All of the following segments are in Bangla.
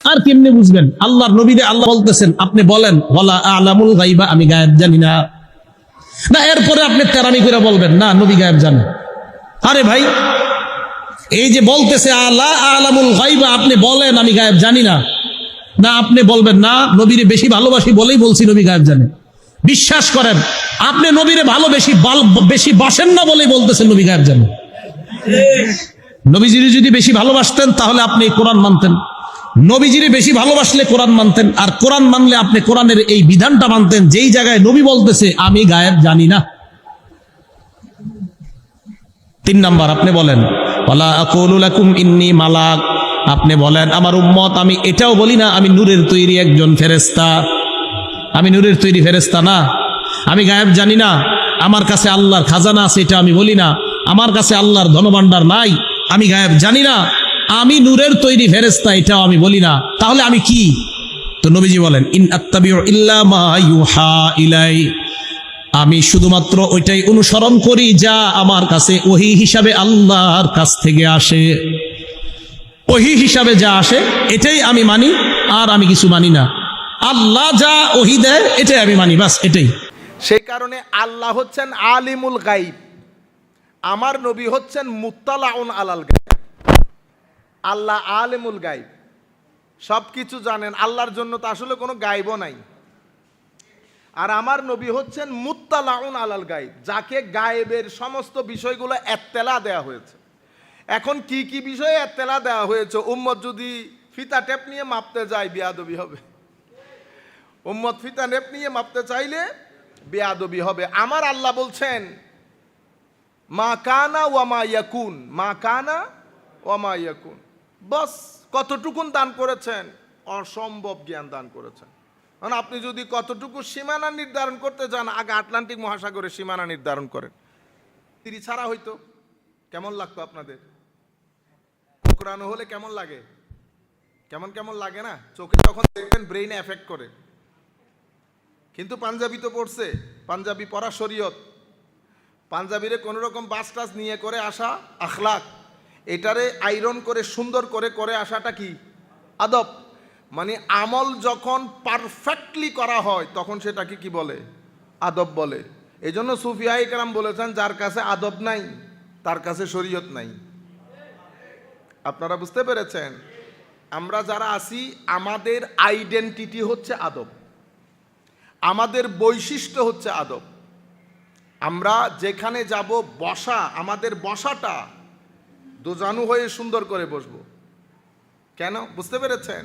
আর কেমনে বুঝবেন? আল্লাহর নবীরে আল্লাহ বলতেছেন, আপনি বলেন ওয়ালা আ'লামুল গায়বা, আমি গায়েব জানি না। না এরপরে আপনি তেরামি করে বলবেন না নবী গায়েব জানেন। আরে ভাই, এই যে বলতেছে আলা আ'লামুল গায়বা, আপনি বলেন আমি গায়েব জানি না। না আপনি বলবেন না নবীরে বেশি ভালোবাসি বলেই বলছি নবী গায়েব জানে। বিশ্বাস করেন, আপনি নবীরে বেশি বাসেন না বলেই বলতেছেন নবী গায়েব জানে। নবীজিরে যদি বেশি ভালোবাসতেন তাহলে আপনি কোরআন মানতেন, নবীজিরে বেশি ভালোবাসলে কোরআন মানতেন, আর কোরআন মানলে আপনি কোরআনের এই বিধানটা মানতেন যেই জায়গায় নবী বলতেছে আমি গায়েব জানি না। 3 নাম্বার, আপনি বলেন ওয়ালা আকুলু লাকুম ইন্নী মালাক, আপনি বলেন আমার উম্মত আমি এটাও বলি না আমি নূরের তৈরি একজন ফেরেশতা। আমি নূরের তৈরি ফেরেশতা না, আমি গায়েব জানি না। আমার কাছে আল্লাহর খাজানা আছে এটা আমি বলি না, আমার কাছে আল্লাহর ধনভাণ্ডার নাই, আমি গায়েব জানি না। আমি নূরের তৈরি ফেরেশতা এটাও আমি বলি না, তাহলে আমি কি? তো নবীজি বলেন ইন আত্তাবিউ ইল্লা মা ইউহা ইলাই, আমি শুধুমাত্র ওইটাই অনুসরণ করি যা আমার কাছে ওহী হিসাবে আল্লাহর কাছ থেকে আসে। ওহী হিসাবে যা আসে এটাই আমি মানি, আর আমি কিছু মানি না। আল্লাহ যা ওহী দেয় এটাই আমি মানি, বাস এটাই। সেই কারণে আল্লাহ হচ্ছেন আলিমুল গাইব, আমার নবী হচ্ছেন মুত্তালাউন আলাল গাইব। আল্লাহ আলিমুল গাইব, সব কিছু জানেন। আল্লাহর জন্য তো আসলে কোনো গাইবও নাই। আর আমার নবী হচ্ছেন মুত্তালাউন আলাল গাইব, যাকে গায়েবের সমস্ত বিষয়গুলো এত্তেলা দেয়া হয়েছে। এখন কি কি বিষয়ে এত্তেলা দেওয়া হয়েছে, উম্মত যদি ফিতা টেপ নিয়ে মাপতে যায় বেয়াদবি হবে। উম্মত ফিতা টেপ নিয়ে মাপতে চাইলে বেয়াদবি হবে। আমার আল্লাহ বলছেন মা কানা ওয়া মা ইয়াকুন, মা কানা ওয়া মা ইয়াকুন, বস কতটুকুন দান করেছেন? অসম্ভব জ্ঞান দান করেছেন। কারণ আপনি যদি কতটুকু সীমানা নির্ধারণ করতে চান, আগে আটলান্টিক মহাসাগরের সীমানা নির্ধারণ করেন। তীর ছাড়া হইতো কেমন লাগতো আপনাদের? কোরআনো হলে কেমন লাগে? কেমন কেমন লাগে না? চোখে যখন দেখবেন ব্রেইনে এফেক্ট করে। কিন্তু পাঞ্জাবি তো পড়ছে, পাঞ্জাবি পড়া শরীয়ত। পাঞ্জাবিরে কোনো রকম বাস টাস নিয়ে করে আসা আখলাক, এটারে আয়রন করে সুন্দর করে করে আসাটা কি আদব। মানে আমল যখন পারফেক্টলি করা হয় তখন সেটাকে কি বলে? আদব বলে। এই জন্য সুফিয়ায়ে কেরাম বলেছেন যার কাছে আদব নাই তার কাছে শরীয়ত নাই। আপনারা বুঝতে পেরেছেন? আমরা যারা আছি আমাদের আইডেন্টিটি হচ্ছে আদব, আমাদের বৈশিষ্ট্য হচ্ছে আদব। আমরা যেখানে যাব বসা, আমাদের বসাটা দোজানু হয়ে সুন্দর করে বসবো। কেন? বুঝতে পেরেছেন?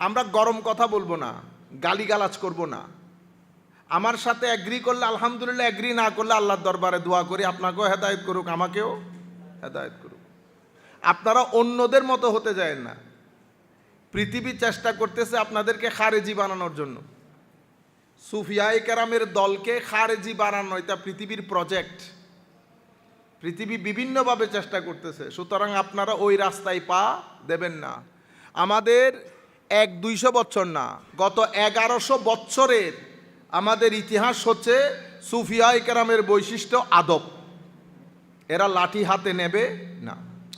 আমরা গরম কথা বলবো না, গালিগালাজ করব না। আমার সাথে এগ্রি করলে আলহামদুলিল্লাহ, এগ্রি না করলে আল্লাহর দরবারে দোয়া করি আপনাকেও হেদায়েত করুক, আমাকেও হেদায়েত করুক। আপনারা অন্যদের মতো হতে যায় না। পৃথিবী চেষ্টা করতেছে আপনাদেরকে খারেজি বানানোর জন্য। সুফিয়ায়ে কেরামের দলকে খারেজি বানানো এটা পৃথিবীর প্রজেক্ট। পৃথিবী বিভিন্নভাবে চেষ্টা করতেছে, সুতরাং আপনারা ওই রাস্তায় পা দেবেন না। আমাদের 100-200 বছর না, গত 1100 বছরের আমাদের ইতিহাস হচ্ছে সুফিয়ায়ে কেরামের বৈশিষ্ট্য আদব। এরা লাঠি হাতে নেবে না।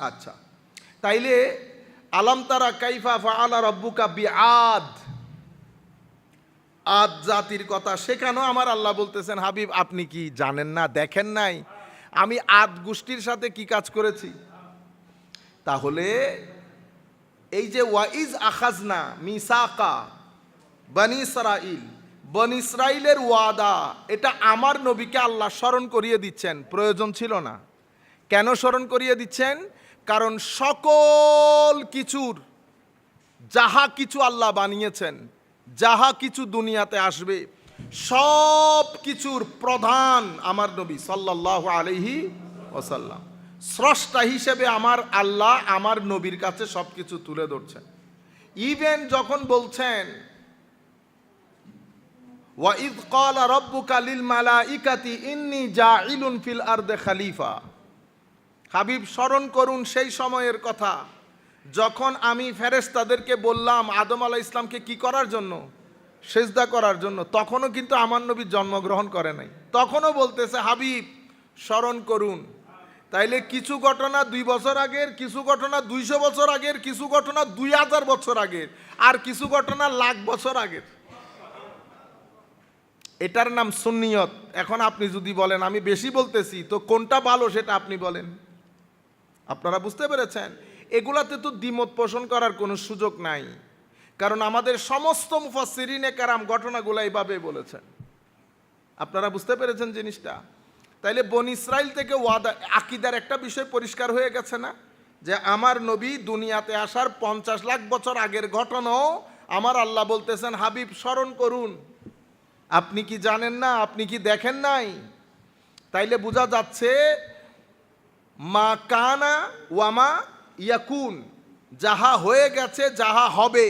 আচ্ছা, তাইলে আলাম তারা কাইফা ফাআলা রাব্বুকা বিআদ, আদ জাতির কথা সেখানেও আমার আল্লাহ বলতেছেন হাবিব আপনি কি জানেন না, দেখেন নাই আমি আদ গোষ্ঠীর সাথে কি কাজ করেছি? তাহলে এই যে ওয়াইজ আখাজনা মিসাকা বনি ইসরাইল, বনি ইসরাইলের ওয়াদা, এটা আমার নবীকে আল্লাহ স্মরণ করিয়ে দিচ্ছেন। প্রয়োজন ছিল না। কেন স্মরণ করিয়ে দিচ্ছেন? কারণ সকল কিছুর যাহা কিছু আল্লাহ বানিয়েছেন, যাহা কিছু দুনিয়াতে আসবে, সব কিছুর প্রধান আমার নবী সাল্লাল্লাহু আলাইহি ওয়াসাল্লাম। স্রষ্টা হিসেবে আমার আল্লাহ আমার নবীর কাছে সব কিছু তুলে ধরছেন। ইভেন যখন বলছেন ওয়াইদ ক্বালা রাব্বুকা লিল মালাইকাতি ইন্নী জাইলুন ফিল আরদি খলিফা, হাবিব স্মরণ করুন সেই সময়ের কথা যখন আমি ফেরেশতাদেরকে বললাম আদম আলাইহিস সালামকে কি করার জন্য? সেজদা করার জন্য। তখনও কিন্তু আমার নবী জন্মগ্রহণ করে নাই। তখনও বলতেছে হাবিব স্মরণ করুন তাইলে কিছু ঘটনা 2 বছর আগের, কিছু ঘটনা 200 বছর আগের, কিছু ঘটনা 2000 বছর আগের, আর কিছু ঘটনা লাখ বছর আগের। এটার নাম সুন্নিয়ত। এখন আপনি যদি বলেন আমি বেশি বলতেছি, তো কোনটা ভালো সেটা আপনি বলেন। আপনারা বুঝতে পেরেছেন? এগুলাতে তো দ্বিমত পোষণ করার কোনো সুযোগ নাই, কারণ আমাদের সমস্ত মুফাসসিরিনে কেরাম ঘটনাগুলো এইভাবে বলেছেন। আপনারা বুঝতে পেরেছেন জিনিসটা? তাইলে বনি ইসরাইল থেকে ওয়াদা, আকীদার একটা বিষয় পরিষ্কার হয়ে গেছে না, যে আমার নবী দুনিয়াতে আসার 50 লাখ বছর আগের ঘটনাও আমার আল্লাহ বলতেছেন হাবিব স্মরণ করুন। আপনি কি জানেন না? আপনি কি দেখেন নাই? তাইলে বোঝা যাচ্ছে মা কানা ওয়ামা ইয়াকুন, যাহা হয়ে গেছে, যাহা হবে,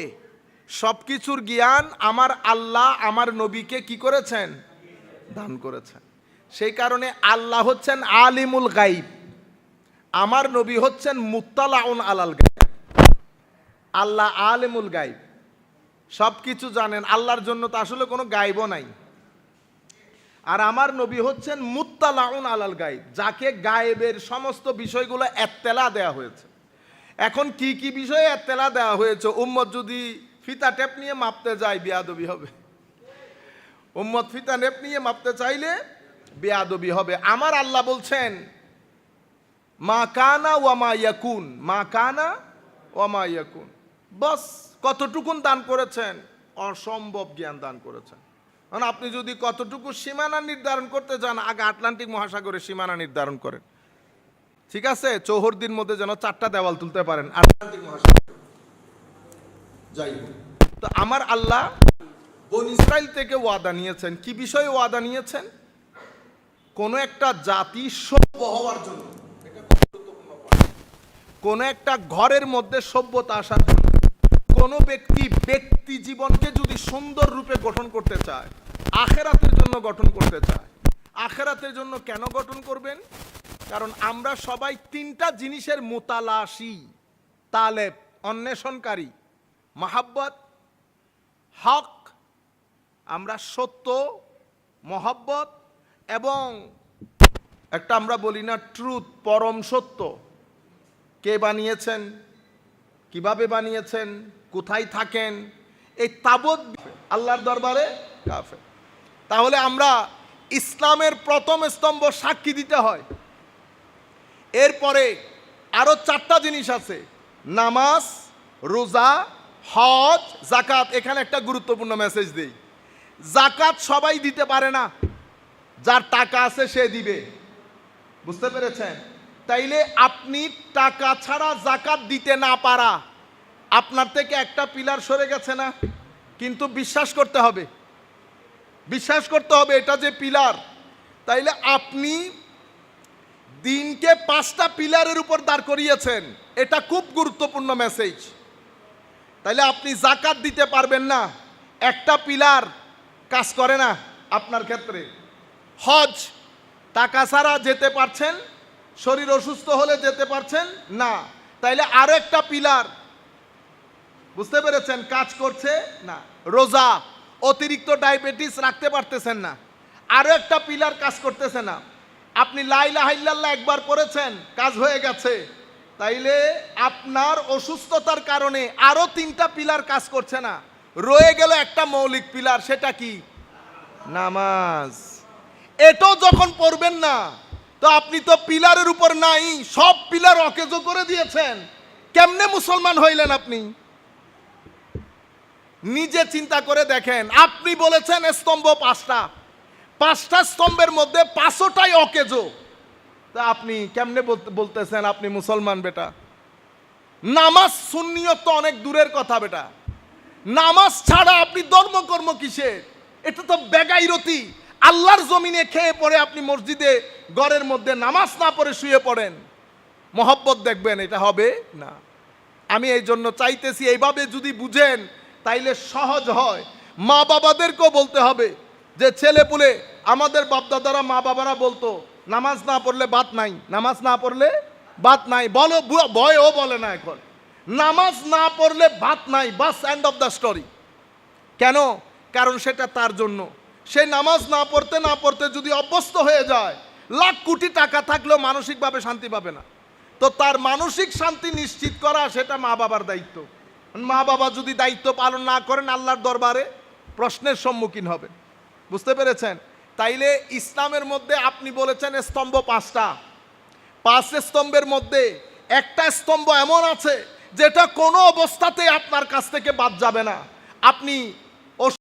সব কিছুর জ্ঞান আমার আল্লাহ আমার নবীকে কি করেছেন? দান করেছেন। সেই কারণে আল্লাহ হচ্ছেন আলিমুল গাইব, আমার নবী হচ্ছেন মুত্তালাউন আলাল গাইব। আল্লাহ আলিমুল গাইব, সব কিছু জানেন। আল্লাহর জন্য তো আসলে কোনো গাইবও নাই। আর আমার নবী হচ্ছেন মুত্তালাউন আলাল গাইব, যাকে গায়েবের সমস্ত বিষয়গুলো এত্তেলা দেয়া হয়েছে। এখন কি কি বিষয়ে এত্তেলা দেওয়া হয়েছে? উম্মত যদি ফিতা টেপ নিয়ে মাপতে যায় বেয়াদবি হবে। উম্মত ফিতা টেপ নিয়ে মাপতে চাইলে বেয়াদবি হবে। আমার আল্লাহ বলছেন মা কানা ওয়া মা ইয়াকুন, মা কানা ওয়া মা ইয়াকুন। বাস কতটুকুন দান করেছেন? অসম্ভব জ্ঞান দান করেছেন। কারণ আপনি যদি কতটুকু সীমানা নির্ধারণ করতে চান, আগে আটলান্টিক মহাসাগরের সীমানা নির্ধারণ করেন। ঠিক আছে, চৌহদ্দির মধ্যে যেন 4টা দেওয়াল তুলতে পারেন আটলান্টিক মহাসাগর। যাই হোক, তো আমার আল্লাহ বনী ইসরাইল থেকে ওয়াদা নিয়েছেন। কি বিষয়ে ওয়াদা নিয়েছেন? কোন একটা জাতি সভ্য হওয়ার জন্য, কোন একটা ঘরের মধ্যে সভ্যতা আসার জন্য, কোন ব্যক্তি জীবনকে যদি সুন্দর রূপে গঠন করতে চায়, আখেরাতের জন্য গঠন করতে চায়। আখেরাতের জন্য কেন গঠন করবেন? কারণ আমরা সবাই 3টা জিনিসের মুতালাশি, তালেব, অন্বেষণকারী। মাহাব্বত, হক, আমরা সত্য, মহব্বত, এবং একটা আমরা বলি না ট্রুথ, পরম সত্য। কে বানিয়েছেন, কিভাবে বানিয়েছেন, কোথায় থাকেন, এই তাবৎ আল্লাহর দরবারে কাফের। তাহলে আমরা ইসলামের প্রথম স্তম্ভ সাক্ষী দিতে হয়। এরপরে আরো 4টা জিনিস আছে, নামাজ, রোজা, হজ, যাকাত। এখানে একটা গুরুত্বপূর্ণ মেসেজ দেই, যাকাত সবাই দিতে পারে না, যার টাকা আছে সে দিবে। বুঝতে পেরেছেন? তাইলে আপনি টাকা ছাড়া যাকাত দিতে না পারা, আপনার থেকে একটা পিলার সরে গেছে না? কিন্তু বিশ্বাস করতে হবে, বিশ্বাস করতে হবে এটা যে পিলার। তাইলে আপনি দিনকে 5টা পিলারের উপর দাঁড় করিয়েছেন, এটা খুব গুরুত্বপূর্ণ মেসেজ। তাইলে আপনি যাকাত দিতে পারবেন না, একটা পিলার কাজ করে না আপনার ক্ষেত্রে। হজ, টাকা ছাড়া যেতে পারছেন, শরীর অসুস্থ হলে যেতে পারছেন না, তাইলে আরো একটা পিলার, বুঝতে পেরেছেন, কাজ করছে না। রোজা, অতিরিক্ত ডায়াবেটিস রাখতে পারতেছেন না, আরো একটা পিলার কাজ করতেছে না। আপনি লা ইলাহা ইল্লাল্লাহ একবার পড়েছেন, কাজ হয়ে গেছে, তাইলে আপনার অসুস্থতার কারণে আরো 3টা পিলার কাজ করছে না, রয়ে গেল একটা মৌলিক পিলার, সেটা কি? নামাজ। এটাও যখন পড়বেন না, তো আপনি তো পিলারের উপর নাই, সব পিলার অকেজো করে দিয়েছেন। কেমনে মুসলমান হইলেন আপনি? নিজে চিন্তা করে দেখেন। আপনি বলেছেন স্তম্ভ 5টা স্তম্ভের মধ্যে 5টাই অকেজো, তা আপনি কেমনে বলতেছেন আপনি মুসলমান? বেটা, নামাজ সুন্নিয়ত তো অনেক দূরের কথা বেটা। নামাজ ছাড়া আপনি ধর্মকর্ম কিসের? এটা তো বেগাইরতি। আল্লাহর জমিনে খেয়ে পড়ে আপনি মসজিদে ঘরের মধ্যে নামাজ না পড়ে শুয়ে পড়েন, মহব্বত দেখবেন, এটা হবে না। আমি এই জন্য চাইতেছি এইভাবে যদি বুঝেন তাইলে সহজ হয়। মা বাবাদেরকেও বলতে হবে যে ছেলে পুলে, আমাদের বাপদাদারা মা বাবারা বলতো নামাজ না পড়লে ভাত নাই, নামাজ না পড়লে ভাত নাই। বলো, ভয়ও বলে না এখন, নামাজ না পড়লে ভাত নাই, বাস, এন্ড অফ দ্য স্টোরি। কেন? কারণ সেটা তার জন্য। সে নামাজ না পড়তে যদি অভ্যস্ত হয়ে যায়, লাখ কোটি টাকা থাকলেও মানসিকভাবে শান্তি পাবে না। তো তার মানসিক শান্তি নিশ্চিত করা সেটা মা বাবার দায়িত্ব। মা বাবা যদি দায়িত্ব পালন না করেন আল্লাহর দরবারে প্রশ্নের সম্মুখীন হবেন। বুঝতে পেরেছেন? তাইলে ইসলামের মধ্যে আপনি বলেছেন স্তম্ভ 5টা, 5 স্তম্ভের মধ্যে একটা স্তম্ভ এমন আছে যেটা কোনো অবস্থাতেই আপনার কাছ থেকে বাদ যাবে না। আপনি